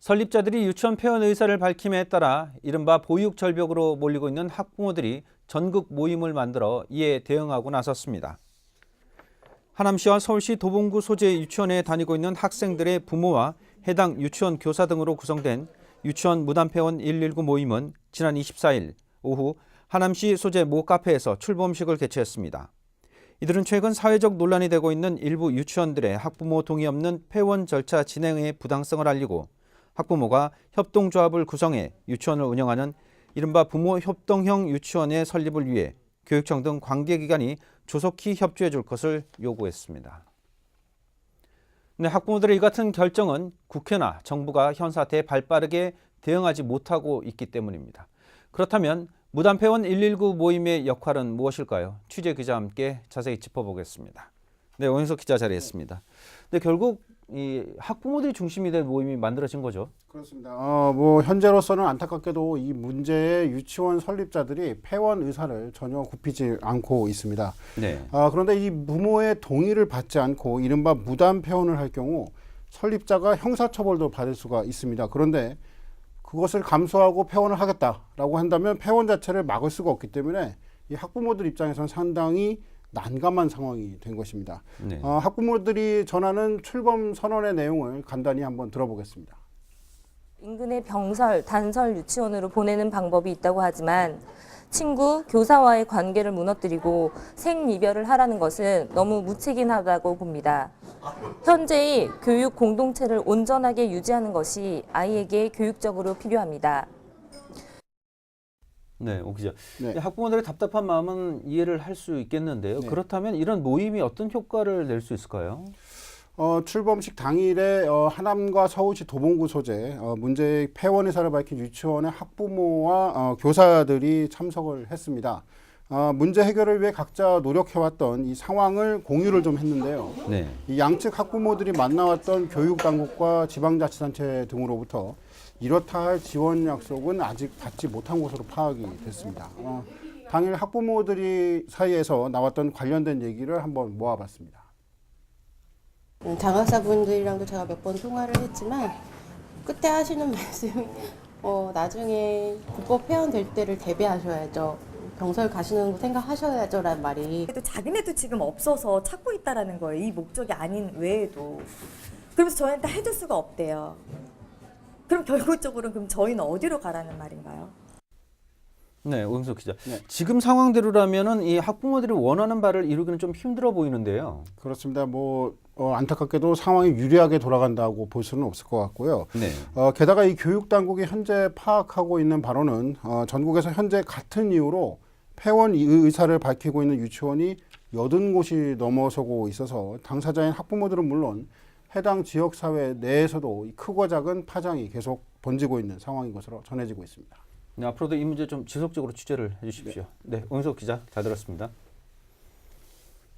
설립자들이 유치원 폐원 의사를 밝힘에 따라 이른바 보육 절벽으로 몰리고 있는 학부모들이 전국 모임을 만들어 이에 대응하고 나섰습니다. 하남시와 서울시 도봉구 소재 유치원에 다니고 있는 학생들의 부모와 해당 유치원 교사 등으로 구성된 유치원 무단폐원 119 모임은 지난 24일 오후 하남시 소재 모 카페에서 출범식을 개최했습니다. 이들은 최근 사회적 논란이 되고 있는 일부 유치원들의 학부모 동의 없는 폐원 절차 진행의 부당성을 알리고 학부모가 협동조합을 구성해 유치원을 운영하는 이른바 부모 협동형 유치원의 설립을 위해 교육청 등 관계기관이 조속히 협조해 줄 것을 요구했습니다. 네, 학부모들의 이 같은 결정은 국회나 정부가 현 사태에 발빠르게 대응하지 못하고 있기 때문입니다. 그렇다면 무단폐원 119 모임의 역할은 무엇일까요? 취재 기자와 함께 자세히 짚어보겠습니다. 네, 오인석 기자 자리했습니다. 네, 결국 이 학부모들이 중심이 된 모임이 만들어진 거죠. 그렇습니다. 현재로서는 안타깝게도 이 문제의 유치원 설립자들이 폐원 의사를 전혀 굽히지 않고 있습니다. 네. 그런데 이 부모의 동의를 받지 않고 이른바 무단 폐원을 할 경우 설립자가 형사처벌도 받을 수가 있습니다. 그런데 그것을 감수하고 폐원을 하겠다라고 한다면 폐원 자체를 막을 수가 없기 때문에 이 학부모들 입장에서는 상당히 난감한 상황이 된 것입니다. 네. 학부모들이 전하는 출범 선언의 내용을 간단히 한번 들어보겠습니다. 인근의 병설, 단설 유치원으로 보내는 방법이 있다고 하지만 친구, 교사와의 관계를 무너뜨리고 생이별을 하라는 것은 너무 무책임하다고 봅니다. 현재의 교육 공동체를 온전하게 유지하는 것이 아이에게 교육적으로 필요합니다. 네, 오 기자. 네. 학부모들의 답답한 마음은 이해를 할 수 있겠는데요. 네. 그렇다면 이런 모임이 어떤 효과를 낼 수 있을까요? 출범식 당일에 하남과 서울시 도봉구 소재 문제의 폐원 의사를 밝힌 유치원의 학부모와 교사들이 참석을 했습니다. 문제 해결을 위해 각자 노력해왔던 이 상황을 공유를 좀 했는데요. 네. 이 양측 학부모들이 만나왔던 교육당국과 지방자치단체 등으로부터 이렇다 할 지원 약속은 아직 받지 못한 것으로 파악이 됐습니다. 당일 학부모들이 사이에서 나왔던 관련된 얘기를 한번 모아봤습니다. 장학사분들이랑도 제가 몇 번 통화를 했지만 그때 하시는 말씀이 나중에 불법 폐원될 때를 대비하셔야죠. 병설 가시는 거 생각하셔야죠 라는 말이. 그래도 자기네도 지금 없어서 찾고 있다라는 거예요. 이 목적이 아닌 외에도. 그러면서 저희한테 해줄 수가 없대요. 그럼 결국적으로는 그럼 저희는 어디로 가라는 말인가요? 네, 오영석 기자. 네. 지금 상황대로라면은 이 학부모들이 원하는 바를 이루기는 좀 힘들어 보이는데요. 그렇습니다. 안타깝게도 상황이 유리하게 돌아간다고 볼 수는 없을 것 같고요. 네. 게다가 이 교육당국이 현재 파악하고 있는 바로는 전국에서 현재 같은 이유로 폐원 의사를 밝히고 있는 유치원이 80곳이 넘어서고 있어서 당사자인 학부모들은 물론 해당 지역사회 내에서도 크고 작은 파장이 계속 번지고 있는 상황인 것으로 전해지고 있습니다. 네, 앞으로도 이 문제 좀 지속적으로 취재를 해주십시오. 네, 오영석 기자 잘 들었습니다.